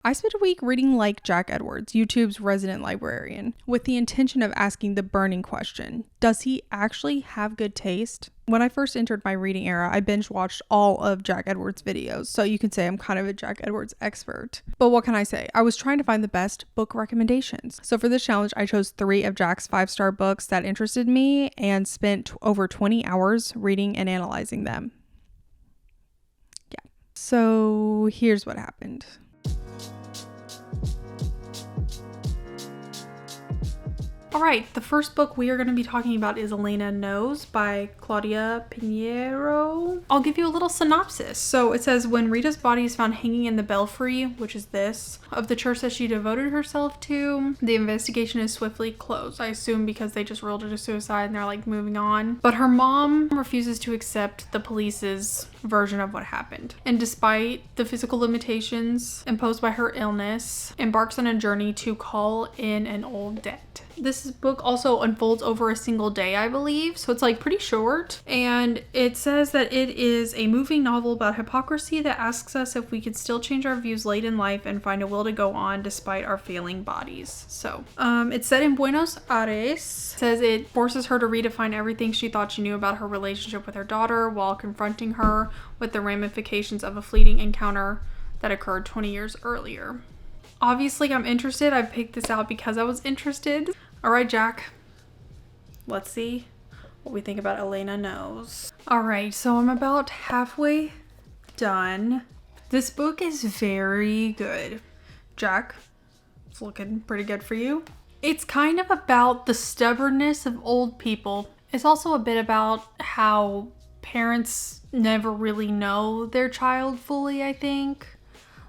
I spent a week reading like Jack Edwards, YouTube's resident librarian, with the intention of asking the burning question, does he actually have good taste? When I first entered my reading era, I binge watched all of Jack Edwards' videos, so you could say I'm kind of a Jack Edwards expert. But what can I say? I was trying to find the best book recommendations. So for this challenge, I chose 3 of Jack's 5-star books that interested me and spent over 20 hours reading and analyzing them. Yeah. So here's what happened. Alright, the first book we are going to be talking about is Elena Knows by Claudia Piñeiro. I'll give you a little synopsis. So it says, when Rita's body is found hanging in the belfry, which is this, of the church that she devoted herself to, the investigation is swiftly closed. I assume because they just ruled it a suicide and they're like moving on. But her mom refuses to accept the police's version of what happened. And despite the physical limitations imposed by her illness, embarks on a journey to call in an old debt. This book also unfolds over a single day, I believe, so it's like pretty short. And it says that it is a moving novel about hypocrisy that asks us if we could still change our views late in life and find a will to go on despite our failing bodies. So it's set in Buenos Aires. It says it forces her to redefine everything she thought she knew about her relationship with her daughter while confronting her with the ramifications of a fleeting encounter that occurred 20 years earlier. Obviously, I'm interested. I picked this out because I was interested. All right, Jack. Let's see what we think about Elena Knows. All right, so I'm about halfway done. This book is very good. Jack, it's looking pretty good for you. It's kind of about the stubbornness of old people. It's also a bit about how parents never really know their child fully, I think.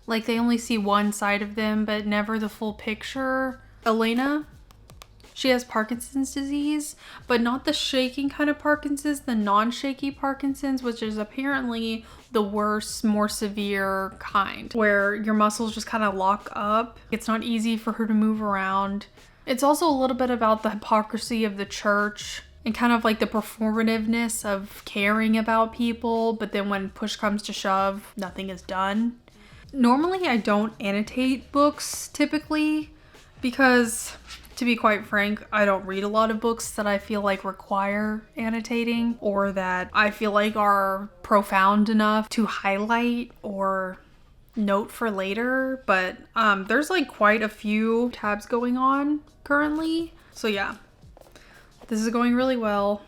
Like, they only see one side of them, but never the full picture. Elena, she has Parkinson's disease, but not the shaking kind of Parkinson's, the non-shaky Parkinson's, which is apparently the worse, more severe kind, where your muscles just kind of lock up. It's not easy for her to move around. It's also a little bit about the hypocrisy of the church and kind of like the performativeness of caring about people, but then when push comes to shove, nothing is done. Normally, I don't annotate books typically because, to be quite frank, I don't read a lot of books that I feel like require annotating or that I feel like are profound enough to highlight or note for later. But there's like quite a few tabs going on currently. So yeah, this is going really well.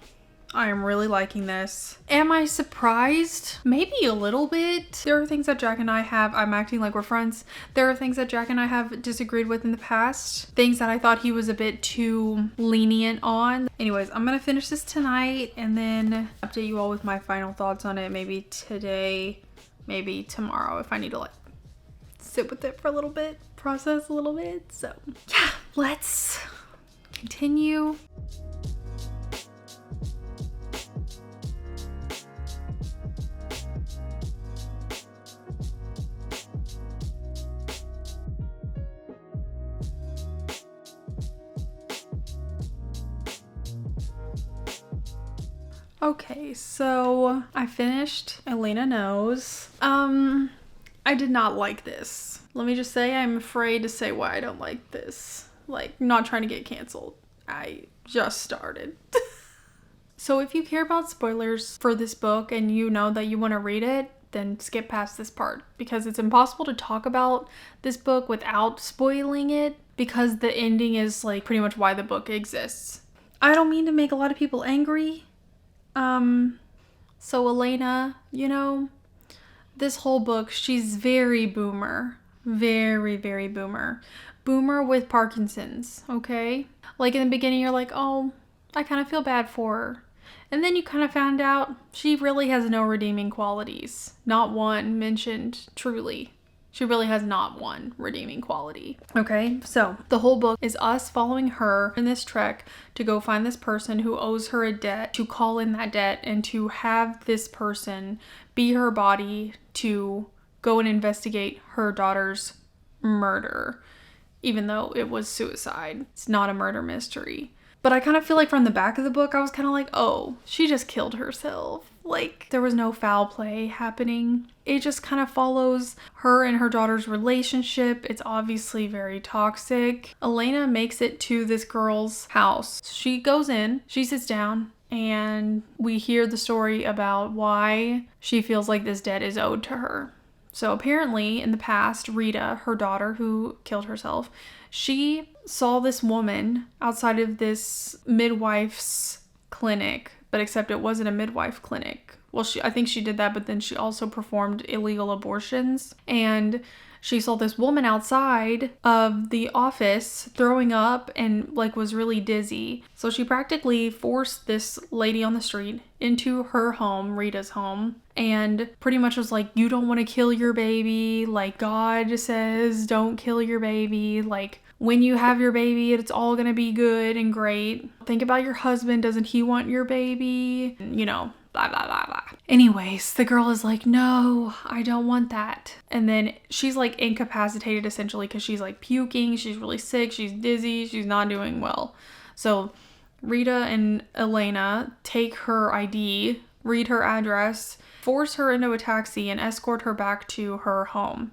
I am really liking this. Am I surprised? Maybe a little bit. There are things that Jack and I have, I'm acting like we're friends. There are things that Jack and I have disagreed with in the past. Things that I thought he was a bit too lenient on. Anyways, I'm gonna finish this tonight and then update you all with my final thoughts on it. Maybe today, maybe tomorrow if I need to like sit with it for a little bit, process a little bit. So yeah, let's continue. Okay, so I finished Elena Knows. I did not like this. Let me just say I'm afraid to say why I don't like this. Like, not trying to get canceled. I just started. So if you care about spoilers for this book and you know that you want to read it, then skip past this part because it's impossible to talk about this book without spoiling it because the ending is like pretty much why the book exists. I don't mean to make a lot of people angry. So Elena, you know, this whole book, she's very boomer. Very, very boomer. Boomer with Parkinson's, okay? Like in the beginning, you're like, oh, I kind of feel bad for her. And then you kind of found out she really has no redeeming qualities. Not one mentioned truly. She really has not one redeeming quality. Okay, so the whole book is us following her in this trek to go find this person who owes her a debt, to call in that debt, and to have this person be her body to go and investigate her daughter's murder, even though it was suicide. It's not a murder mystery. But I kind of feel like from the back of the book, I was kind of like, oh, she just killed herself. Like, there was no foul play happening. It just kind of follows her and her daughter's relationship. It's obviously very toxic. Elena makes it to this girl's house. She goes in, she sits down, and we hear the story about why she feels like this debt is owed to her. So apparently, in the past, Rita, her daughter who killed herself, she saw this woman outside of this midwife's clinic, but except it wasn't a midwife clinic. Well, I think she did that, but then she also performed illegal abortions. And she saw this woman outside of the office throwing up and like was really dizzy. So she practically forced this lady on the street into her home, Rita's home, and pretty much was like, you don't want to kill your baby. Like, God says, don't kill your baby. Like, when you have your baby, it's all going to be good and great. Think about your husband. Doesn't he want your baby? You know, blah, blah, blah, blah. Anyways, the girl is like, no, I don't want that. And then she's like incapacitated essentially because she's like puking. She's really sick. She's dizzy. She's not doing well. So Rita and Elena take her ID, read her address, force her into a taxi, and escort her back to her home,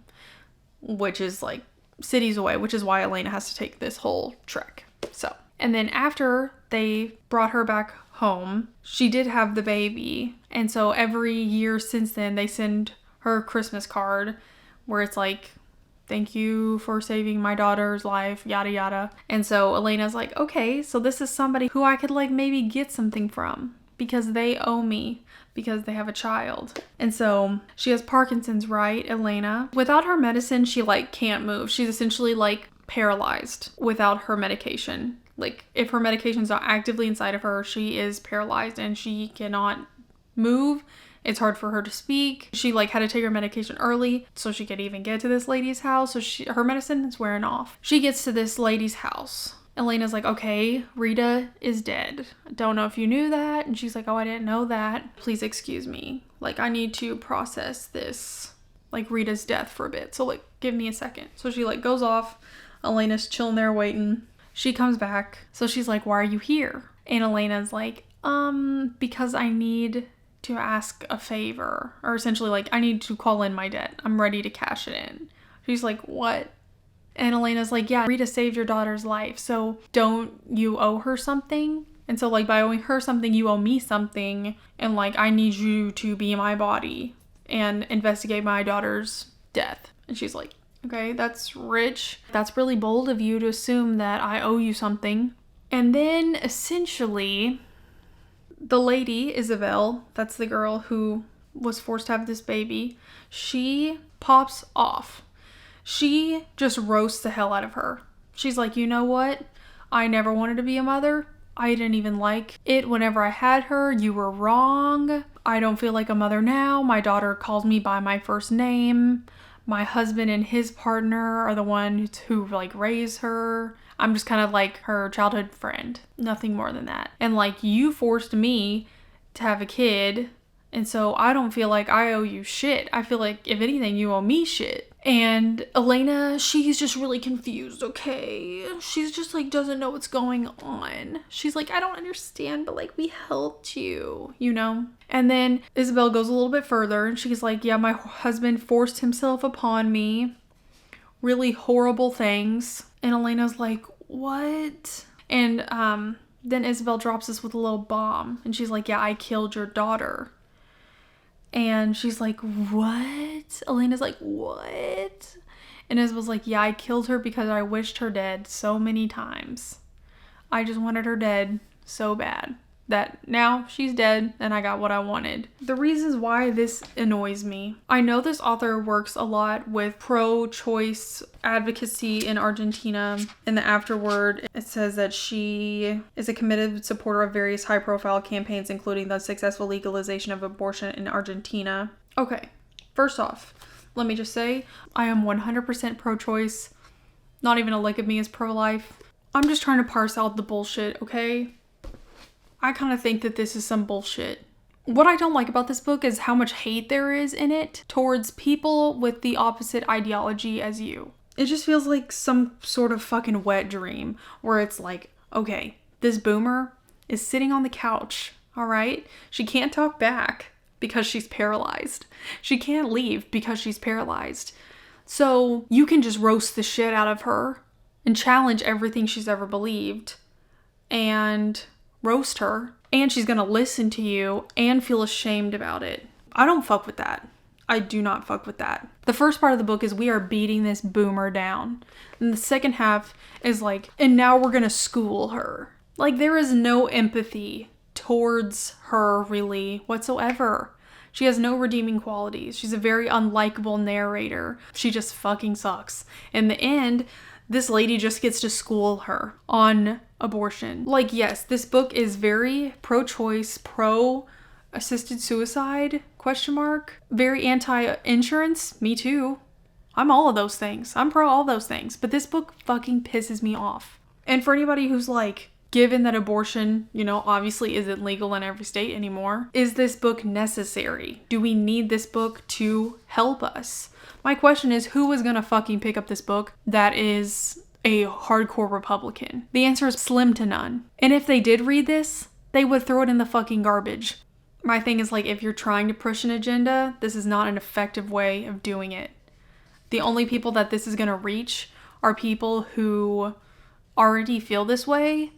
which is like cities away, which is why Elena has to take this whole trek. So, and then after they brought her back home, she did have the baby. And so every year since then, they send her a Christmas card where it's like, thank you for saving my daughter's life, yada yada. And so Elena's like, okay, so this is somebody who I could like maybe get something from because they owe me because they have a child. And so she has Parkinson's, right, Elena? Without her medicine, she like can't move. She's essentially like paralyzed without her medication. Like, if her medication's not actively inside of her, she is paralyzed and she cannot move. It's hard for her to speak. She like had to take her medication early so she could even get to this lady's house. So her medicine is wearing off. She gets to this lady's house. Elena's like, okay, Rita is dead. Don't know if you knew that. And she's like, oh, I didn't know that. Please excuse me. Like, I need to process this, like, Rita's death for a bit. So like, give me a second. So she like goes off. Elena's chilling there waiting. She comes back. So she's like, why are you here? And Elena's like, because I need to ask a favor. Or essentially like, I need to call in my debt. I'm ready to cash it in. She's like, what? And Elena's like, yeah, Rita saved your daughter's life. So don't you owe her something? And so like by owing her something, you owe me something. And like, I need you to be my body and investigate my daughter's death. And she's like, okay, that's rich. That's really bold of you to assume that I owe you something. And then essentially, the lady, Isabel, that's the girl who was forced to have this baby, she pops off. She just roasts the hell out of her. She's like, you know what? I never wanted to be a mother. I didn't even like it whenever I had her. You were wrong. I don't feel like a mother now. My daughter calls me by my first name. My husband and his partner are the ones who like raise her. I'm just kind of like her childhood friend. Nothing more than that. And like, you forced me to have a kid. And so I don't feel like I owe you shit. I feel like if anything, you owe me shit. And Elena, she's just really confused, okay? She's just like, doesn't know what's going on. She's like, I don't understand, but like, we helped you, you know? And then Isabel goes a little bit further and she's like, yeah, my husband forced himself upon me. Really horrible things. And Elena's like, what? And then Isabel drops us with a little bomb. And she's like, yeah, I killed your daughter. And she's like, what? Elena's like, what? And Isabel's like, yeah, I killed her because I wished her dead so many times. I just wanted her dead so bad that now she's dead and I got what I wanted. The reasons why this annoys me. I know this author works a lot with pro-choice advocacy in Argentina. In the afterword, it says that she is a committed supporter of various high-profile campaigns, including the successful legalization of abortion in Argentina. Okay, first off, let me just say, I am 100% pro-choice. Not even a lick of me is pro-life. I'm just trying to parse out the bullshit, okay? I kind of think that this is some bullshit. What I don't like about this book is how much hate there is in it towards people with the opposite ideology as you. It just feels like some sort of fucking wet dream where it's like, okay, this boomer is sitting on the couch, all right? She can't talk back. because she's paralyzed. She can't leave because she's paralyzed. So you can just roast the shit out of her and challenge everything she's ever believed and roast her. And she's gonna listen to you and feel ashamed about it. I don't fuck with that. I do not fuck with that. The first part of the book is we are beating this boomer down. And the second half is like, and now we're gonna school her. Like, there is no empathy towards her really whatsoever. She has no redeeming qualities. She's a very unlikable narrator. She just fucking sucks. In the end, this lady just gets to school her on abortion. Like, yes, this book is very pro-choice, pro-assisted suicide, ? Very anti-insurance. Me too. I'm all of those things. I'm pro all those things. But this book fucking pisses me off. And for anybody who's like, given that abortion, you know, obviously isn't legal in every state anymore, is this book necessary? Do we need this book to help us? My question is, who is gonna fucking pick up this book that is a hardcore Republican? The answer is slim to none. And if they did read this, they would throw it in the fucking garbage. My thing is, like, if you're trying to push an agenda, this is not an effective way of doing it. The only people that this is gonna reach are people who already feel this way.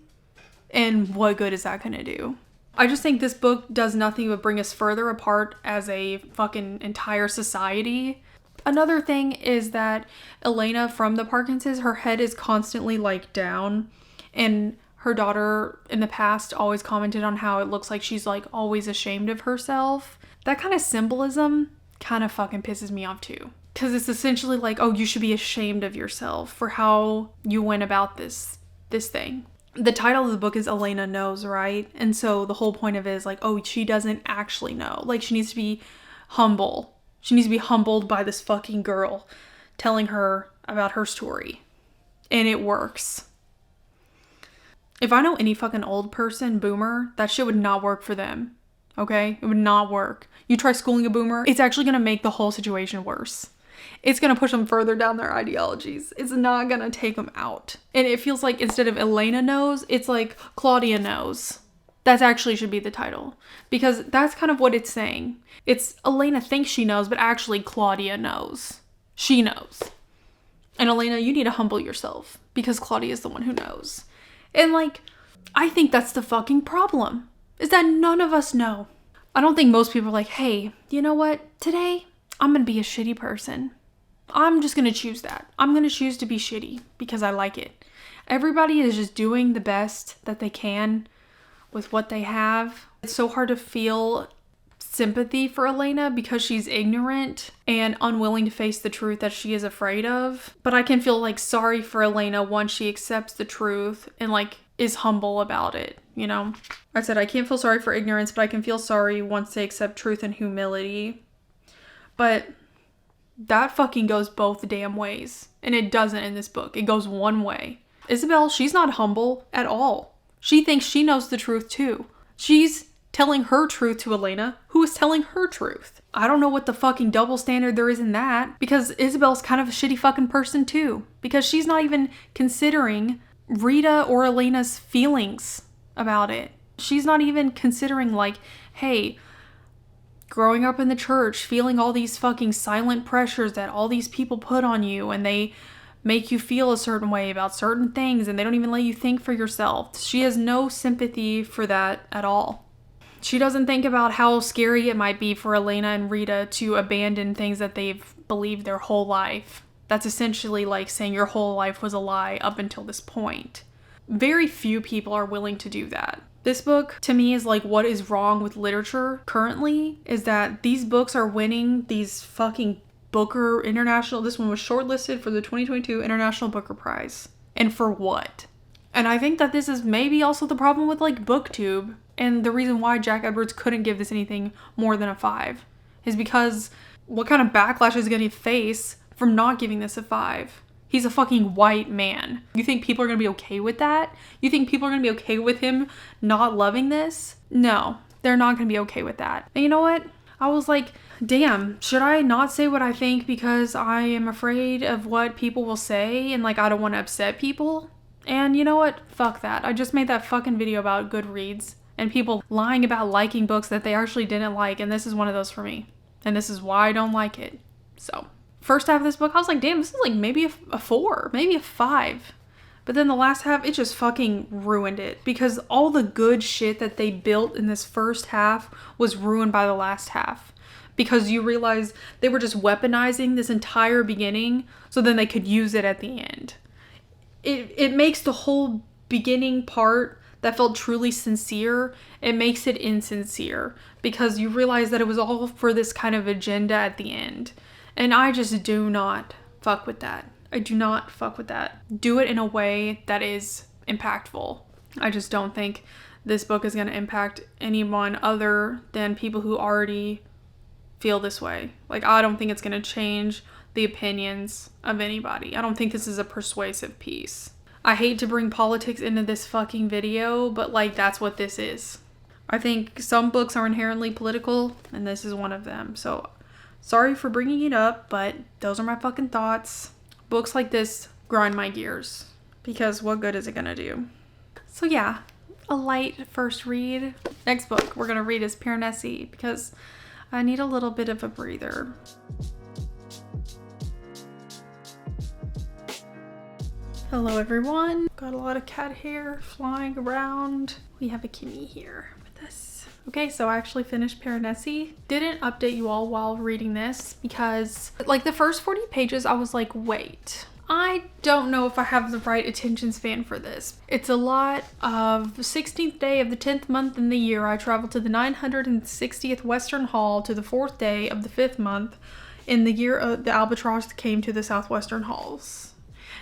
And what good is that gonna do? I just think this book does nothing but bring us further apart as a fucking entire society. Another thing is that Elena from the Parkinsons, her head is constantly like down, and her daughter in the past always commented on how it looks like she's like always ashamed of herself. That kind of symbolism kind of fucking pisses me off too. Because it's essentially like, oh, you should be ashamed of yourself for how you went about this thing. The title of the book is Elena Knows, right? And so the whole point of it is like, oh, she doesn't actually know. Like, she needs to be humble. She needs to be humbled by this fucking girl telling her about her story. And it works. If I know any fucking old person, boomer, that shit would not work for them. Okay? It would not work. You try schooling a boomer, it's actually going to make the whole situation worse. It's going to push them further down their ideologies. It's not going to take them out. And it feels like instead of Elena knows, it's like Claudia knows. That actually should be the title. Because that's kind of what it's saying. It's Elena thinks she knows, but actually Claudia knows. She knows. And Elena, you need to humble yourself. Because Claudia is the one who knows. And like, I think that's the fucking problem. Is that none of us know. I don't think most people are like, hey, you know what? Today, I'm going to be a shitty person. I'm just going to choose that. I'm going to choose to be shitty because I like it. Everybody is just doing the best that they can with what they have. It's so hard to feel sympathy for Elena because she's ignorant and unwilling to face the truth that she is afraid of. But I can feel like sorry for Elena once she accepts the truth and like is humble about it, you know? I said I can't feel sorry for ignorance, but I can feel sorry once they accept truth and humility. But that fucking goes both damn ways. And it doesn't in this book. It goes one way. Isabel, she's not humble at all. She thinks she knows the truth too. She's telling her truth to Elena, who is telling her truth. I don't know what the fucking double standard there is in that, because Isabel's kind of a shitty fucking person too. Because she's not even considering Rita or Elena's feelings about it. She's not even considering like, hey, growing up in the church, feeling all these fucking silent pressures that all these people put on you, and they make you feel a certain way about certain things, and they don't even let you think for yourself. She has no sympathy for that at all. She doesn't think about how scary it might be for Elena and Rita to abandon things that they've believed their whole life. That's essentially like saying your whole life was a lie up until this point. Very few people are willing to do that. This book, to me, is like what is wrong with literature currently, is that these books are winning these fucking Booker International. This one was shortlisted for the 2022 International Booker Prize. And for what? And I think that this is maybe also the problem with like BookTube, and the reason why Jack Edwards couldn't give this anything more than a 5 is because what kind of backlash is he going to face from not giving this a 5? He's a fucking white man. You think people are going to be okay with that? You think people are going to be okay with him not loving this? No, they're not going to be okay with that. And you know what? I was like, damn, should I not say what I think because I am afraid of what people will say and like I don't want to upset people? And you know what? Fuck that. I just made that fucking video about Goodreads. and people lying about liking books that they actually didn't like, and this is one of those for me. And this is why I don't like it. So, first half of this book, I was like, damn, this is like maybe a 4, maybe a 5. But then the last half, it just fucking ruined it. Because all the good shit that they built in this first half was ruined by the last half. Because you realize they were just weaponizing this entire beginning so then they could use it at the end. It makes the whole beginning part that felt truly sincere, it makes it insincere. Because you realize that it was all for this kind of agenda at the end. And I just do not fuck with that. I do not fuck with that. Do it in a way that is impactful. I just don't think this book is going to impact anyone other than people who already feel this way. Like, I don't think it's going to change the opinions of anybody. I don't think this is a persuasive piece. I hate to bring politics into this fucking video, but like, that's what this is. I think some books are inherently political, and this is one of them. So, sorry for bringing it up, but those are my fucking thoughts. Books like this grind my gears, because what good is it gonna do? So yeah, a light first read. Next book we're gonna read is Piranesi, because I need a little bit of a breather. Hello everyone. Got a lot of cat hair flying around. We have a Kimmy here with us. Okay, so I actually finished Piranesi. Didn't update you all while reading this because like the first 40 pages I was like, wait, I don't know if I have the right attention span for this. It's a lot of 16th day of the 10th month in the year. I traveled to the 960th Western Hall to the 4th day of the 5th month in the year the albatross came to the Southwestern Halls.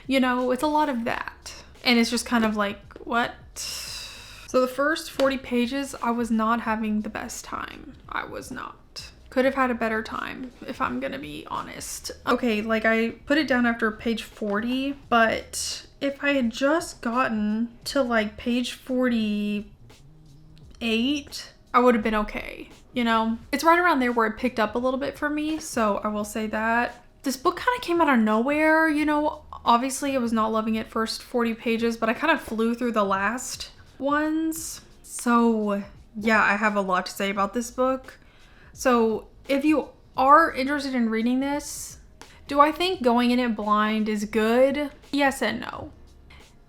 You know, it's a lot of that. And it's just kind of like, what? So the first 40 pages, I was not having the best time. I was not. Could have had a better time, if I'm gonna be honest. Okay, like I put it down after page 40, but if I had just gotten to like page 48, I would have been okay, you know? It's right around there where it picked up a little bit for me, so I will say that. This book kind of came out of nowhere, you know? Obviously, I was not loving it first 40 pages, but I kind of flew through the last ones. So yeah, I have a lot to say about this book. So if you are interested in reading this, do I think going in it blind is good? Yes and no.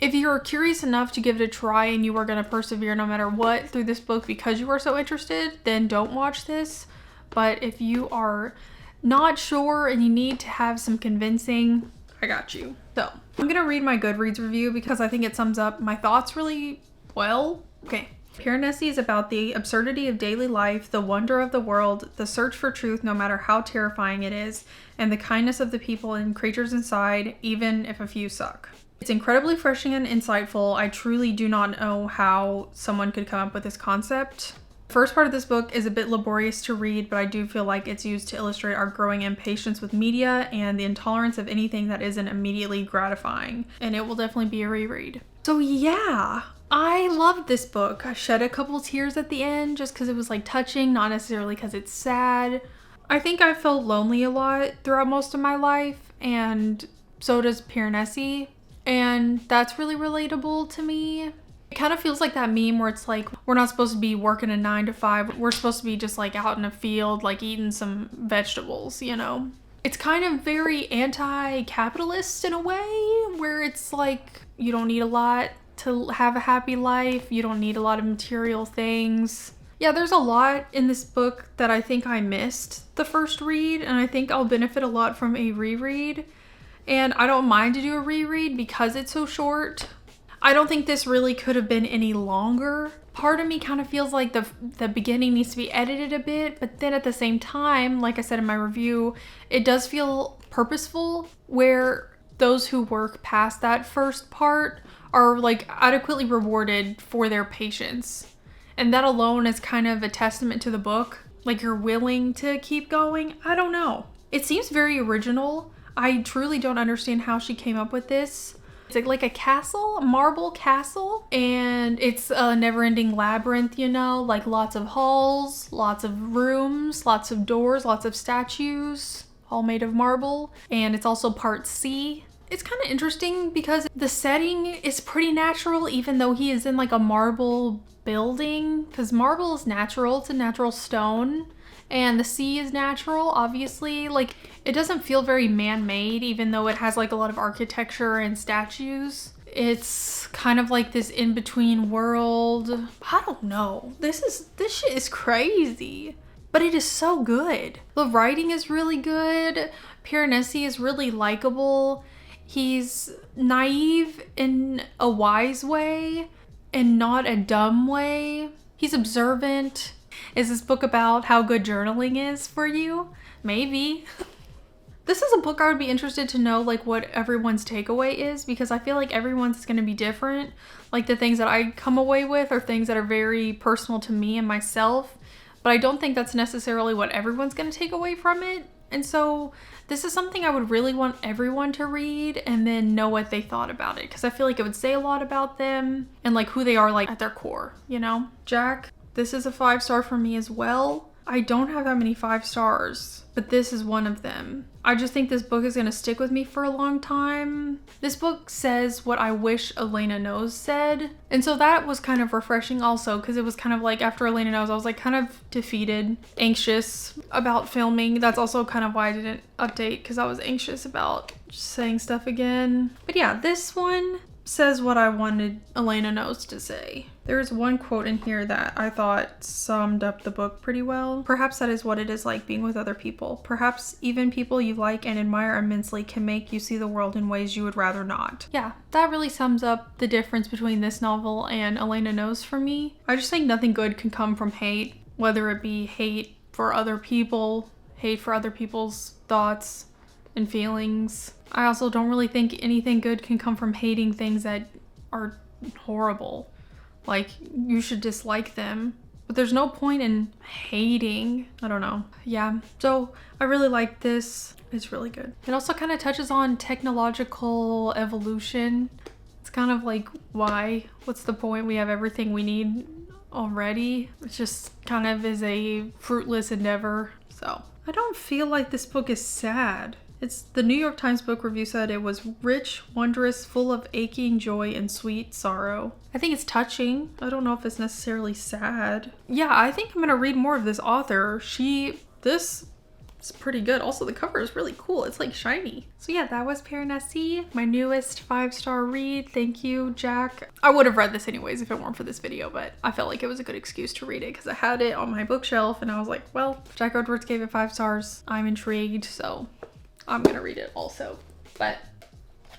If you're curious enough to give it a try and you are going to persevere no matter what through this book because you are so interested, then don't watch this. But if you are not sure and you need to have some convincing, I got you. So I'm gonna read my Goodreads review because I think it sums up my thoughts really well. Okay. Piranesi is about the absurdity of daily life, the wonder of the world, the search for truth no matter how terrifying it is, and the kindness of the people and creatures inside, even if a few suck. It's incredibly refreshing and insightful. I truly do not know how someone could come up with this concept. The first part of this book is a bit laborious to read, but I do feel like it's used to illustrate our growing impatience with media and the intolerance of anything that isn't immediately gratifying. And it will definitely be a reread. So yeah, I loved this book. I shed a couple tears at the end just because it was like touching, not necessarily because it's sad. I think I felt lonely a lot throughout most of my life, and so does Piranesi. And that's really relatable to me. It kind of feels like that meme where it's like, we're not supposed to be working a 9 to 5. We're supposed to be just like out in a field, like eating some vegetables, you know? It's kind of very anti-capitalist in a way, where it's like, you don't need a lot to have a happy life. You don't need a lot of material things. Yeah, there's a lot in this book that I think I missed the first read, and I think I'll benefit a lot from a reread. And I don't mind to do a reread because it's so short. I don't think this really could have been any longer. Part of me kind of feels like the beginning needs to be edited a bit, but then at the same time, like I said in my review, it does feel purposeful, where those who work past that first part are like adequately rewarded for their patience. And that alone is kind of a testament to the book. Like, you're willing to keep going. I don't know. It seems very original. I truly don't understand how she came up with this. It's like a castle, a marble castle, and it's a never-ending labyrinth, you know, like lots of halls, lots of rooms, lots of doors, lots of statues, all made of marble. And it's also part sea. It's kind of interesting because the setting is pretty natural, even though he is in like a marble building, because marble is natural. It's a natural stone, and the sea is natural, obviously. Like, it doesn't feel very man-made, even though it has like a lot of architecture and statues. It's kind of like this in-between world. I don't know. This shit is crazy. But it is so good. The writing is really good. Piranesi is really likable. He's naive in a wise way and not a dumb way. He's observant. Is this book about how good journaling is for you? Maybe. This is a book I would be interested to know like what everyone's takeaway is, because I feel like everyone's is going to be different. Like the things that I come away with are things that are very personal to me and myself, but I don't think that's necessarily what everyone's going to take away from it. And so this is something I would really want everyone to read and then know what they thought about it, because I feel like it would say a lot about them and like who they are like at their core, you know? Jack, this is a 5-star for me as well. I don't have that many 5 stars, but this is one of them. I just think this book is going to stick with me for a long time. This book says what I wish Elena Knows said. And so that was kind of refreshing also, because it was kind of like after Elena Knows, I was like kind of defeated, anxious about filming. That's also kind of why I didn't update, because I was anxious about saying stuff again. But yeah, this one says what I wanted Elena Knows to say. There's one quote in here that I thought summed up the book pretty well. Perhaps that is what it is like being with other people. Perhaps even people you like and admire immensely can make you see the world in ways you would rather not. Yeah, that really sums up the difference between this novel and Elena Knows for me. I just think nothing good can come from hate, whether it be hate for other people, hate for other people's thoughts and feelings. I also don't really think anything good can come from hating things that are horrible. Like, you should dislike them, but there's no point in hating. I don't know. Yeah, so I really like this. It's really good. It also kind of touches on technological evolution. It's kind of like, why? What's the point? We have everything we need already. It just kind of is a fruitless endeavor. So I don't feel like this book is sad. It's the New York Times book review said it was rich, wondrous, full of aching joy and sweet sorrow. I think it's touching. I don't know if it's necessarily sad. Yeah, I think I'm gonna read more of this author. This is pretty good. Also, the cover is really cool. It's like shiny. So yeah, that was Piranesi, my newest 5-star read. Thank you, Jack. I would have read this anyways if it weren't for this video, but I felt like it was a good excuse to read it because I had it on my bookshelf and I was like, well, Jack Edwards gave it 5 stars. I'm intrigued, so I'm gonna read it also. But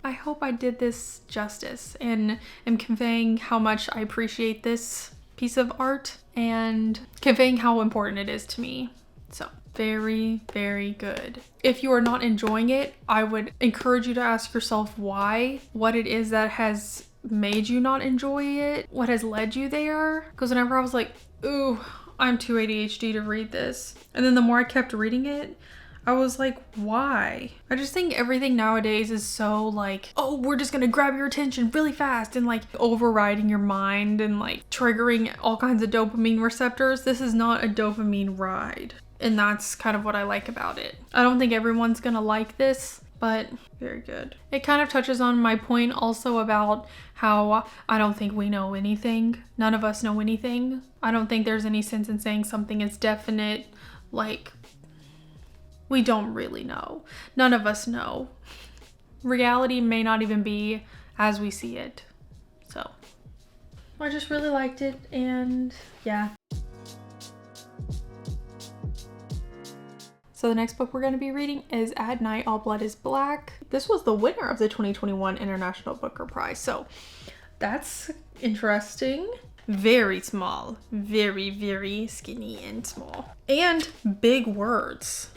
I hope I did this justice and am conveying how much I appreciate this piece of art and conveying how important it is to me. So very, very good. If you are not enjoying it, I would encourage you to ask yourself why, what it is that has made you not enjoy it, what has led you there. Because whenever I was like, ooh, I'm too ADHD to read this, and then the more I kept reading it, I was like, why? I just think everything nowadays is so like, oh, we're just gonna grab your attention really fast and like overriding your mind and like triggering all kinds of dopamine receptors. This is not a dopamine ride. And that's kind of what I like about it. I don't think everyone's gonna like this, but very good. It kind of touches on my point also about how I don't think we know anything. None of us know anything. I don't think there's any sense in saying something is definite, like, we don't really know. None of us know. Reality may not even be as we see it. So I just really liked it, and yeah. So the next book we're going to be reading is At Night All Blood is Black. This was the winner of the 2021 International Booker Prize. So that's interesting. Very small. Very, very skinny and small. And big words.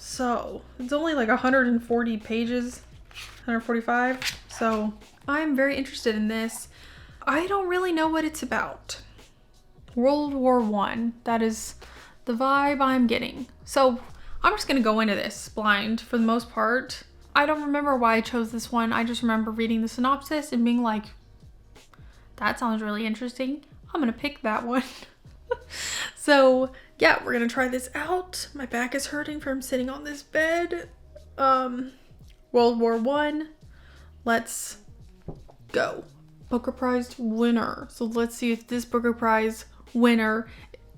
So it's only like 140 pages, 145. So I'm very interested in this. I don't really know what it's about. World War I. That is the vibe I'm getting. So I'm just gonna go into this blind for the most part. I don't remember why I chose this one. I just remember reading the synopsis and being like, that sounds really interesting. I'm gonna pick that one. So yeah, we're gonna try this out. My back is hurting from sitting on this bed. World War I. Let's go. Booker Prize winner. So let's see if this Booker Prize winner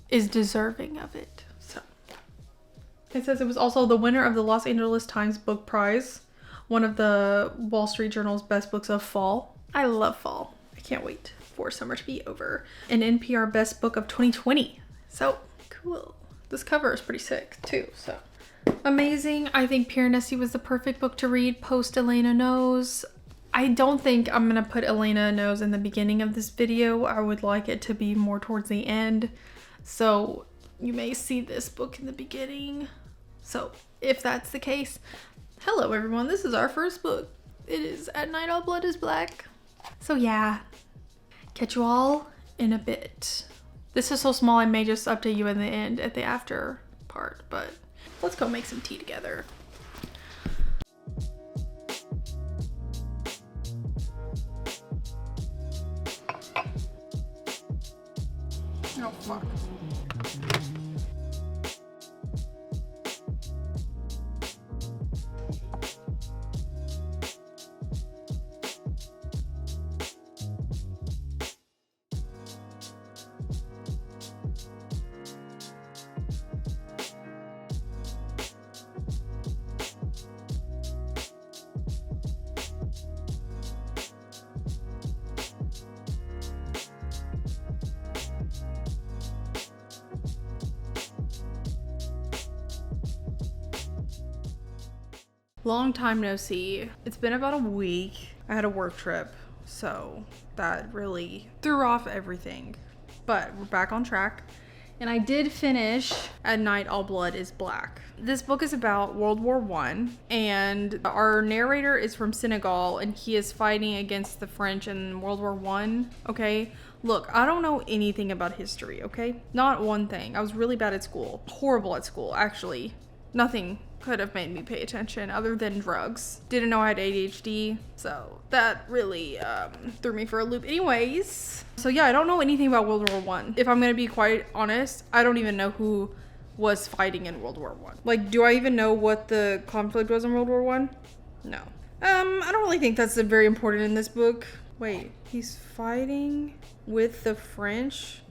is deserving of it. So it says it was also the winner of the Los Angeles Times Book Prize, one of the Wall Street Journal's best books of fall. I love fall. I can't wait for summer to be over. An NPR best book of 2020. So cool. This cover is pretty sick too. So amazing. I think Piranesi was the perfect book to read post Elena Knows. I don't think I'm gonna put Elena Knows in the beginning of this video. I would like it to be more towards the end. So you may see this book in the beginning. So if that's the case, hello everyone, this is our first book. It is At Night All Blood is Black. So yeah, catch you all in a bit. This is so small I may just update you in the end at the after part, but let's go make some tea together. Oh fuck. Long time no see. It's been about a week. I had a work trip, so that really threw off everything. But we're back on track. And I did finish At Night All Blood is Black. This book is about World War I, and our narrator is from Senegal, and he is fighting against the French in World War I, okay? Look, I don't know anything about history, okay? Not one thing. I was really bad at school. Horrible at school, actually. Nothing could have made me pay attention other than drugs. Didn't know I had ADHD, so that really threw me for a loop. Anyways, so yeah, I don't know anything about World War I. If I'm gonna be quite honest, I don't even know who was fighting in World War I. Like, do I even know what the conflict was in World War I? No. I don't really think that's very important in this book. Wait, he's fighting with the French?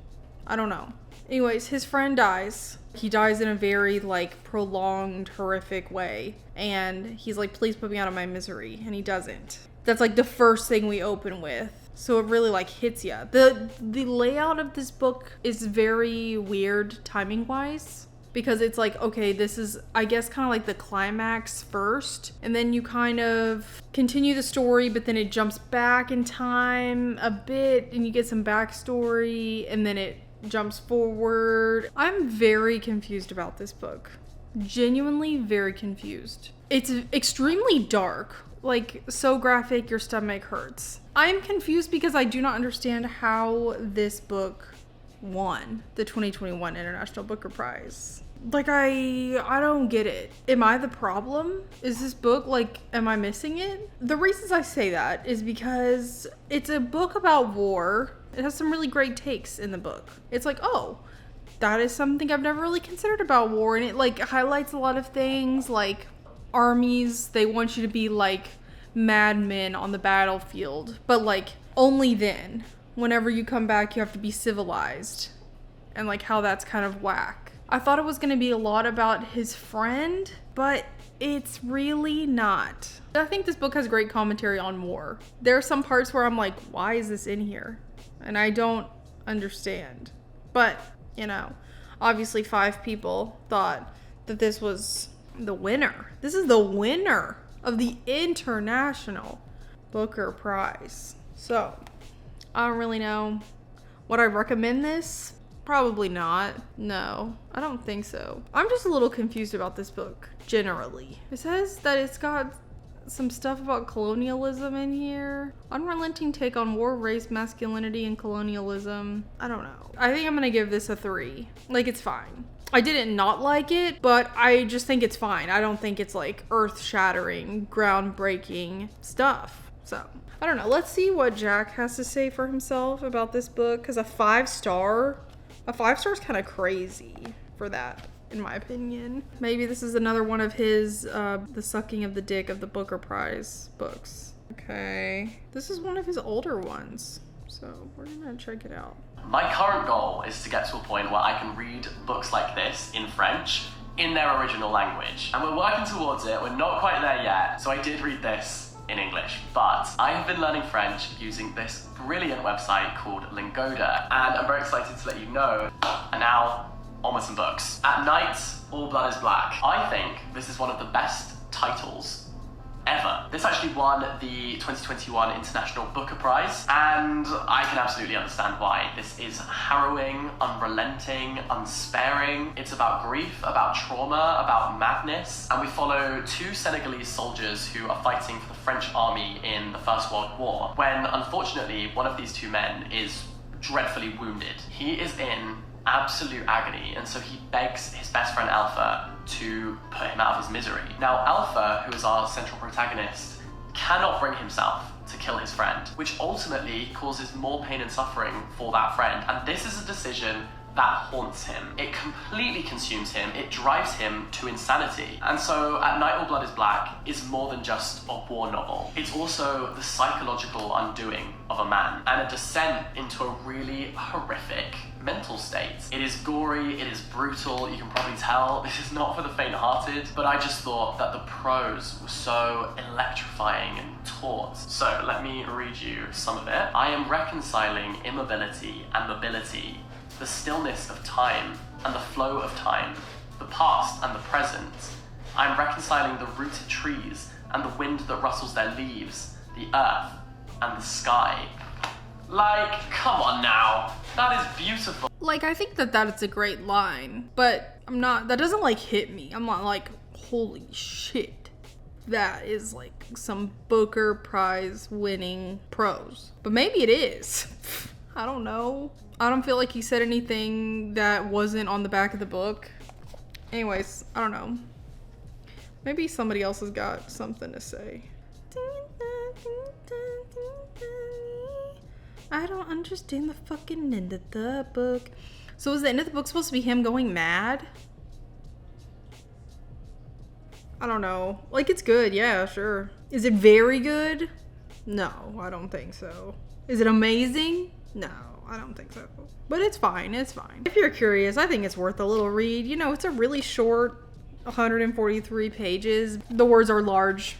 I don't know. Anyways, his friend dies. He dies in a very, like, prolonged, horrific way. And he's like, please put me out of my misery. And he doesn't. That's, like, the first thing we open with. So it really, like, hits ya. The layout of this book is very weird timing-wise. Because it's like, okay, this is, I guess, kind of like the climax first. And then you kind of continue the story, but then it jumps back in time a bit. And you get some backstory. And then it jumps forward. I'm very confused about this book. Genuinely very confused. It's extremely dark, like so graphic your stomach hurts. I'm confused because I do not understand how this book won the 2021 International Booker Prize. Like, I don't get it. Am I the problem? Is this book, like, am I missing it? The reasons I say that is because it's a book about war. It has some really great takes in the book. It's like, oh, that is something I've never really considered about war. And it, like, highlights a lot of things, like armies. They want you to be, like, madmen on the battlefield. But, like, only then. Whenever you come back, you have to be civilized. And, like, how that's kind of whack. I thought it was going to be a lot about his friend, but it's really not. I think this book has great commentary on war. There are some parts where I'm like, why is this in here? And I don't understand. But, you know, obviously 5 people thought that this was the winner. This is the winner of the International Booker Prize. So, I don't really know. Would I recommend this? Probably not. No, I don't think so. I'm just a little confused about this book, generally. It says that it's got some stuff about colonialism in here. Unrelenting take on war, race, masculinity, and colonialism. I don't know. I think I'm gonna give this a 3. Like, it's fine. I didn't not like it, but I just think it's fine. I don't think it's like earth-shattering, groundbreaking stuff. So, I don't know. Let's see what Jack has to say for himself about this book, because a 5-star is kind of crazy for that, in my opinion. Maybe this is another one of his, the sucking of the dick of the Booker Prize books. Okay. This is one of his older ones. So we're gonna check it out. My current goal is to get to a point where I can read books like this in French in their original language. And we're working towards it. We're not quite there yet. So I did read this in English, but I have been learning French using this brilliant website called Lingoda. And I'm very excited to let you know. And now, on with some books. At Night, All Blood is Black. I think this is one of the best titles ever. This actually won the 2021 International Booker Prize, and I can absolutely understand why. This is harrowing, unrelenting, unsparing. It's about grief, about trauma, about madness, and we follow two Senegalese soldiers who are fighting for the French army in the First World War, when unfortunately one of these two men is dreadfully wounded. He is in absolute agony, and so he begs his best friend Alpha to put him out of his misery. Now Alpha, who is our central protagonist, cannot bring himself to kill his friend, which ultimately causes more pain and suffering for that friend, and this is a decision that haunts him. It completely consumes him. It drives him to insanity. And so At Night All Blood is Black is more than just a war novel. It's also the psychological undoing of a man and a descent into a really horrific mental state. It is gory, it is brutal, you can probably tell this is not for the faint-hearted, but I just thought that the prose was so electrifying and taut. So let me read you some of it. I am reconciling immobility and mobility, the stillness of time and the flow of time, the past and the present. I am reconciling the rooted trees and the wind that rustles their leaves, the earth and the sky. Like, come on now. That is beautiful. Like, I think that is a great line, but that doesn't like hit me. I'm not like, holy shit. That is like some Booker Prize winning prose. But maybe it is. I don't know. I don't feel like he said anything that wasn't on the back of the book. Anyways, I don't know. Maybe somebody else has got something to say. I don't understand the fucking end of the book. So is the end of the book supposed to be him going mad? I don't know. Like, it's good. Yeah, sure. Is it very good? No, I don't think so. Is it amazing? No, I don't think so. But it's fine. It's fine. If you're curious, I think it's worth a little read. You know, it's a really short 143 pages. The words are large.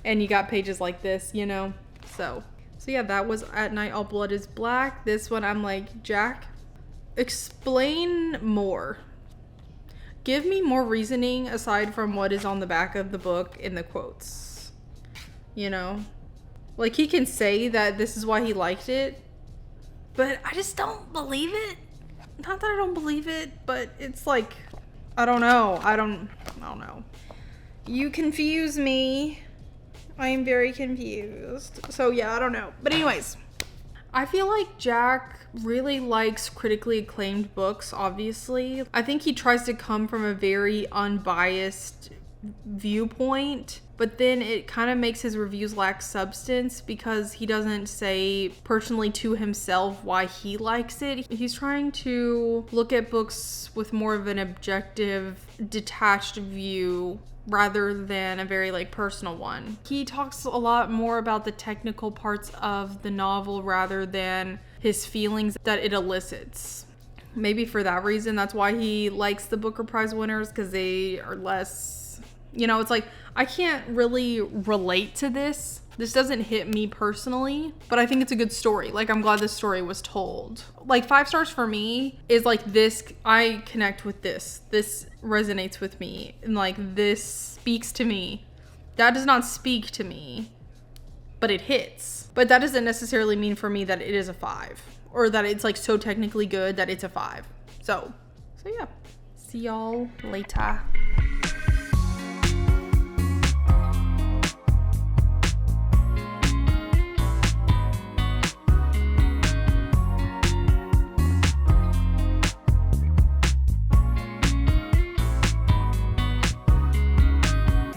And you got pages like this, you know? So yeah, that was At Night All Blood is Black. This one, I'm like, Jack, explain more. Give me more reasoning aside from what is on the back of the book in the quotes. You know? Like, he can say that this is why he liked it, but I just don't believe it. Not that I don't believe it, but it's like, I don't know. I don't know. You confuse me. I am very confused. So yeah, I don't know. But anyways, I feel like Jack really likes critically acclaimed books, obviously. I think he tries to come from a very unbiased viewpoint, but then it kind of makes his reviews lack substance because he doesn't say personally to himself why he likes it. He's trying to look at books with more of an objective, detached view rather than a very like personal one. He talks a lot more about the technical parts of the novel rather than his feelings that it elicits. Maybe for that reason, that's why he likes the Booker Prize winners, because they are less, you know, it's like, I can't really relate to this. This doesn't hit me personally, but I think it's a good story. Like, I'm glad this story was told. Like, 5 stars for me is like this, I connect with this. This resonates with me. And like, this speaks to me. That does not speak to me, but it hits. But that doesn't necessarily mean for me that it is a 5 or that it's like so technically good that it's a 5. So yeah. See y'all later.